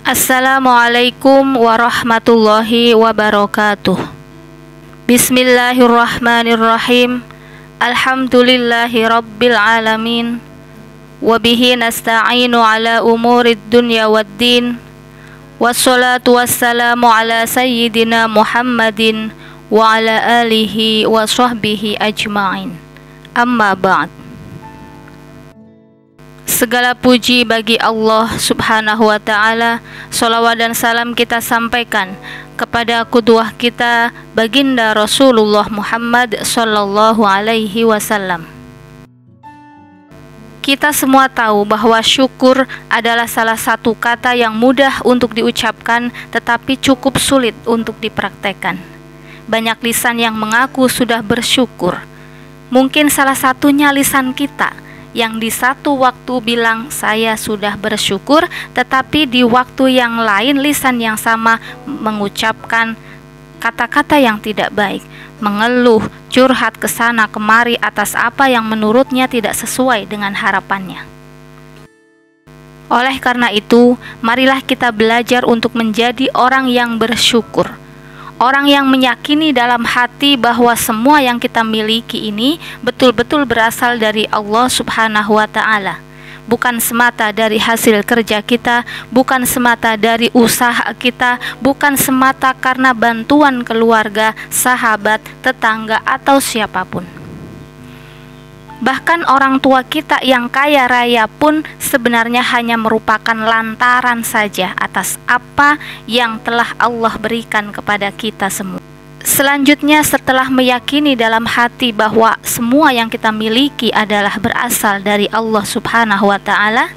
Assalamualaikum warahmatullahi wabarakatuh. Bismillahirrahmanirrahim. Alhamdulillahi rabbil alamin. Wabihi nasta'inu ala umurid dunya waddin. Wassalatu wassalamu ala sayyidina Muhammadin wa ala alihi wa sahbihi ajma'in. Amma ba'd. Segala puji bagi Allah subhanahu wa ta'ala. Salawat dan salam kita sampaikan kepada qudwah kita baginda Rasulullah Muhammad sallallahu alaihi wasallam. Kita semua tahu bahwa syukur adalah salah satu kata yang mudah untuk diucapkan tetapi cukup sulit untuk dipraktekkan. Banyak lisan yang mengaku sudah bersyukur. Mungkin salah satunya lisan kita yang di satu waktu bilang saya sudah bersyukur, tetapi di waktu yang lain lisan yang sama mengucapkan kata-kata yang tidak baik, mengeluh, curhat ke sana kemari atas apa yang menurutnya tidak sesuai dengan harapannya. Oleh karena itu, marilah kita belajar untuk menjadi orang yang bersyukur. Orang yang meyakini dalam hati bahwa semua yang kita miliki ini betul-betul berasal dari Allah subhanahu wa ta'ala. Bukan semata dari hasil kerja kita, bukan semata dari usaha kita, bukan semata karena bantuan keluarga, sahabat, tetangga, atau siapapun. Bahkan orang tua kita yang kaya raya pun sebenarnya hanya merupakan lantaran saja atas apa yang telah Allah berikan kepada kita semua. Selanjutnya, setelah meyakini dalam hati bahwa semua yang kita miliki adalah berasal dari Allah subhanahu wa ta'ala,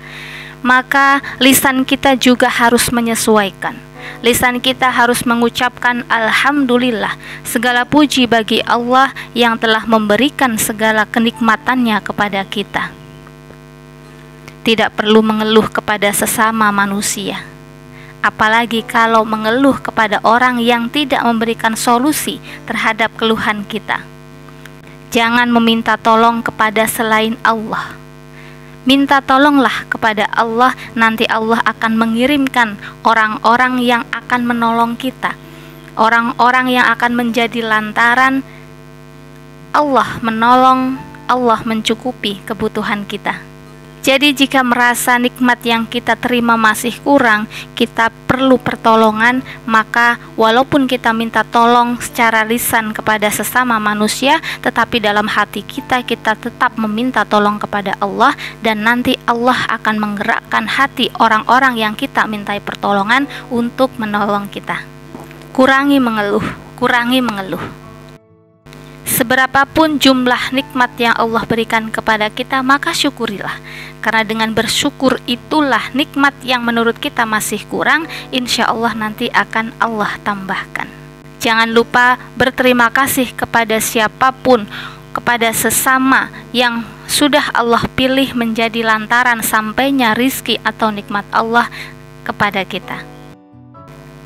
maka lisan kita juga harus menyesuaikan. Lisan kita harus mengucapkan Alhamdulillah, segala puji bagi Allah yang telah memberikan segala kenikmatannya kepada kita. Tidak perlu mengeluh kepada sesama manusia, apalagi kalau mengeluh kepada orang yang tidak memberikan solusi terhadap keluhan kita. Jangan meminta tolong kepada selain Allah. Minta tolonglah kepada Allah, nanti Allah akan mengirimkan orang-orang yang akan menolong kita. Orang-orang yang akan menjadi lantaran Allah menolong, Allah mencukupi kebutuhan kita. Jadi jika merasa nikmat yang kita terima masih kurang, kita perlu pertolongan, maka walaupun kita minta tolong secara lisan kepada sesama manusia, tetapi dalam hati kita tetap meminta tolong kepada Allah, dan nanti Allah akan menggerakkan hati orang-orang yang kita mintai pertolongan untuk menolong kita. Kurangi mengeluh, kurangi mengeluh. Seberapapun jumlah nikmat yang Allah berikan kepada kita, maka syukurilah. Karena dengan bersyukur itulah nikmat yang menurut kita masih kurang, insya Allah nanti akan Allah tambahkan. Jangan lupa berterima kasih kepada siapapun, kepada sesama yang sudah Allah pilih menjadi lantaran sampainya rizki atau nikmat Allah kepada kita.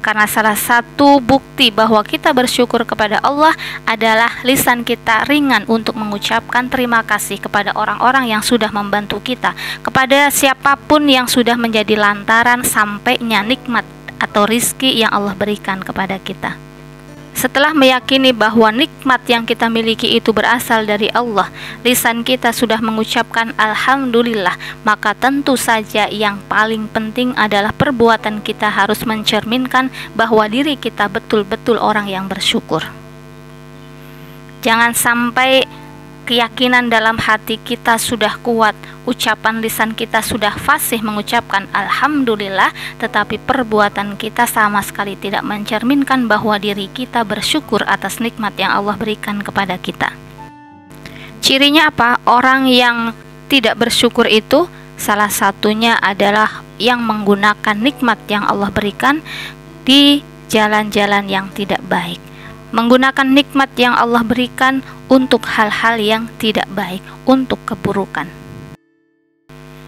Karena salah satu bukti bahwa kita bersyukur kepada Allah adalah lisan kita ringan untuk mengucapkan terima kasih kepada orang-orang yang sudah membantu kita, kepada siapapun yang sudah menjadi lantaran sampainya nikmat atau rizki yang Allah berikan kepada kita. Setelah meyakini bahwa nikmat yang kita miliki itu berasal dari Allah, lisan kita sudah mengucapkan Alhamdulillah, maka tentu saja yang paling penting adalah perbuatan kita harus mencerminkan bahwa diri kita betul-betul orang yang bersyukur. Jangan sampai keyakinan dalam hati kita sudah kuat, ucapan lisan kita sudah fasih mengucapkan Alhamdulillah, tetapi perbuatan kita sama sekali tidak mencerminkan bahwa diri kita bersyukur atas nikmat yang Allah berikan kepada kita. Cirinya apa? Orang yang tidak bersyukur itu salah satunya adalah yang menggunakan nikmat yang Allah berikan di jalan-jalan yang tidak baik, menggunakan nikmat yang Allah berikan untuk hal-hal yang tidak baik, untuk keburukan.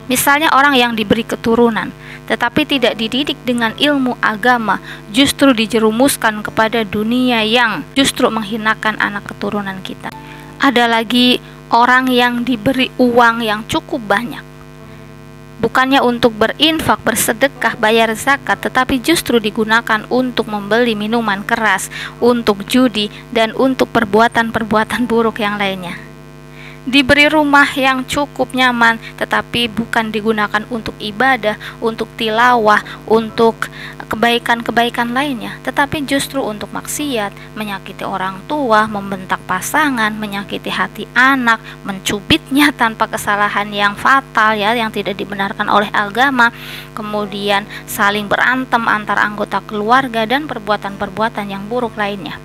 Misalnya orang yang diberi keturunan tetapi tidak dididik dengan ilmu agama, justru dijerumuskan kepada dunia yang justru menghinakan anak keturunan kita. Ada lagi orang yang diberi uang yang cukup banyak, bukannya untuk berinfak, bersedekah, bayar zakat, tetapi justru digunakan untuk membeli minuman keras, untuk judi, dan untuk perbuatan-perbuatan buruk yang lainnya. Diberi rumah yang cukup nyaman, tetapi bukan digunakan untuk ibadah, untuk tilawah, untuk kebaikan-kebaikan lainnya, tetapi justru untuk maksiat, menyakiti orang tua, membentak pasangan, menyakiti hati anak, mencubitnya tanpa kesalahan yang fatal yang tidak dibenarkan oleh agama, kemudian saling berantem antar anggota keluarga, dan perbuatan-perbuatan yang buruk lainnya.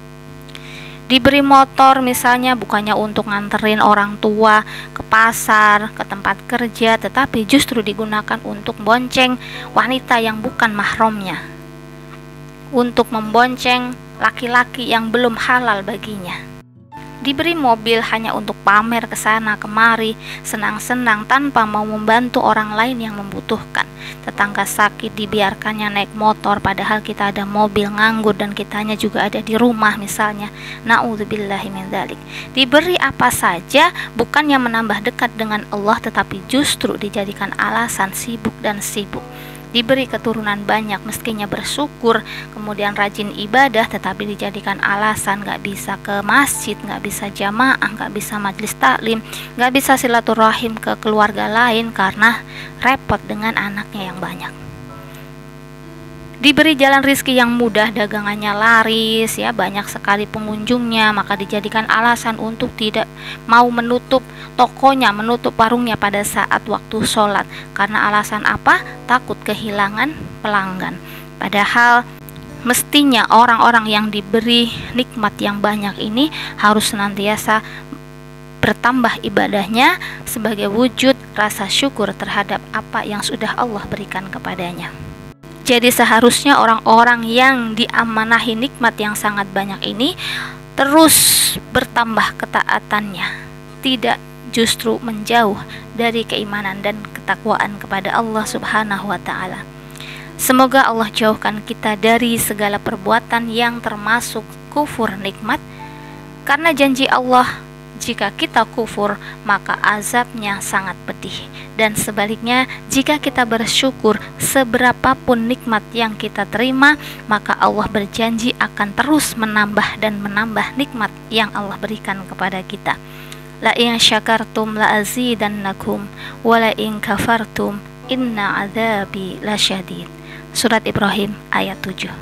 Diberi motor misalnya bukannya untuk nganterin orang tua ke pasar, ke tempat kerja, tetapi justru digunakan untuk bonceng wanita yang bukan mahramnya, untuk membonceng laki-laki yang belum halal baginya. Diberi mobil hanya untuk pamer ke sana kemari, senang-senang tanpa mau membantu orang lain yang membutuhkan. Tetangga sakit dibiarkannya naik motor padahal kita ada mobil nganggur dan kitanya juga ada di rumah misalnya. Na'udzubillahi min dzalik. Diberi apa saja bukannya menambah dekat dengan Allah, tetapi justru dijadikan alasan sibuk dan sibuk. Diberi keturunan banyak mestinya bersyukur, kemudian rajin ibadah, tetapi dijadikan alasan gak bisa ke masjid, gak bisa jamaah, gak bisa majlis taklim, gak bisa silaturahim ke keluarga lain karena repot dengan anaknya yang banyak. Diberi jalan rizki yang mudah, dagangannya laris banyak sekali pengunjungnya, maka dijadikan alasan untuk tidak mau menutup tokonya, menutup warungnya pada saat waktu sholat. Karena alasan apa? Takut kehilangan pelanggan. Padahal mestinya orang-orang yang diberi nikmat yang banyak ini harus senantiasa bertambah ibadahnya sebagai wujud rasa syukur terhadap apa yang sudah Allah berikan kepadanya. Jadi seharusnya orang-orang yang diamanahi nikmat yang sangat banyak ini terus bertambah ketaatannya, tidak justru menjauh dari keimanan dan ketakwaan kepada Allah Subhanahu wa ta'ala. Semoga Allah jauhkan kita dari segala perbuatan yang termasuk kufur nikmat, karena janji Allah, jika kita kufur maka azabnya sangat pedih. Dan sebaliknya, jika kita bersyukur seberapapun nikmat yang kita terima, maka Allah berjanji akan terus menambah dan menambah nikmat yang Allah berikan kepada kita. La in syakartum la azidannakum wa la in kafartum inna adzabi lasyadid. Surat Ibrahim ayat 7.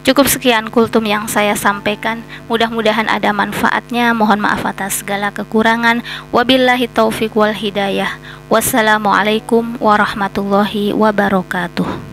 Cukup sekian kultum yang saya sampaikan. Mudah-mudahan ada manfaatnya. Mohon maaf atas segala kekurangan. Wabillahi taufiq wal hidayah. Wassalamualaikum warahmatullahi wabarakatuh.